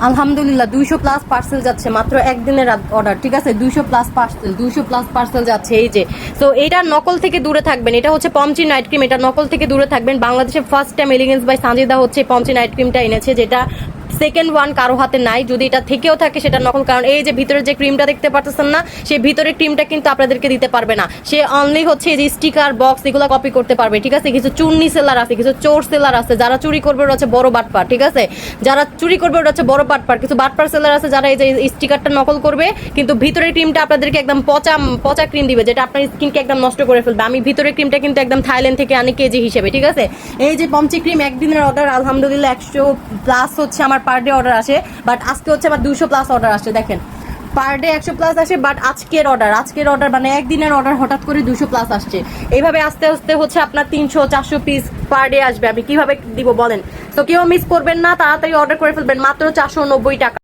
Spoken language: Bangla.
আলহামদুলিল্লাহ 200+ পার্সেল যাচ্ছে, মাত্র একদিনের অর্ডার, ঠিক আছে? 200+ পার্সেল যাচ্ছে। এই যে, তো এটা নকল থেকে দূরে থাকবেন। এটা হচ্ছে পমচি নাইট ক্রিম, এটা নকল থেকে দূরে থাকবেন। বাংলাদেশে first time elegance by Sanjida হচ্ছে পমচি নাইট ক্রিমটা এনেছে, যেটা সেকেন্ড ওয়ান কারো হাতে নাই। যদি এটা থেকেও থাকে সেটা নকল, কারণ এই যে ভিতরে যে ক্রিমটা দেখতে পারতেছেন না, সেই ভিতরের ক্রিমটা কিন্তু আপনাদেরকে দিতে পারবে না। সে অনলি হচ্ছে এই যে স্টিকার বক্স এগুলো কপি করতে পারবে, ঠিক আছে? কিছু চুন্নি সেলার আছে, কিছু চোর সেলার আছে, যারা চুরি করবে ওরা হচ্ছে বড় বাটপার, ঠিক আছে? যারা চুরি করবে ওরা হচ্ছে বড় বাটপার। কিছু বাটপার সেলার আছে যারা এই যে স্টিকারটা নকল করবে, কিন্তু ভিতরের ক্রিমটা আপনাদেরকে একদম পচা পচা ক্রিম দিবে, যেটা আপনার স্কিনকে একদম নষ্ট করে ফেলবে। আমি ভিতরের ক্রিমটা কিন্তু একদম থাইল্যান্ড থেকে আনি কেজি হিসেবে, ঠিক আছে? এই যে পমচি ক্রিম একদিনের অর্ডার, আলহামদুলিল্লাহ 100+ হচ্ছে আমার পার ডে অর্ডার আসে, বাট আজকে হচ্ছে আমার 200+ অর্ডার আসছে। দেখেন, পার ডে 100+ আসে, বাট আজকের অর্ডার মানে একদিনের অর্ডার হঠাৎ করে 200+ আসছে। এইভাবে আস্তে আস্তে হচ্ছে আপনার 300-400 পিস পার ডে আসবে। আমি কিভাবে দিব বলেন? তো কেউ মিস করবেন না, তাড়াতাড়ি অর্ডার করে ফেলবেন, মাত্র 490 টাকা।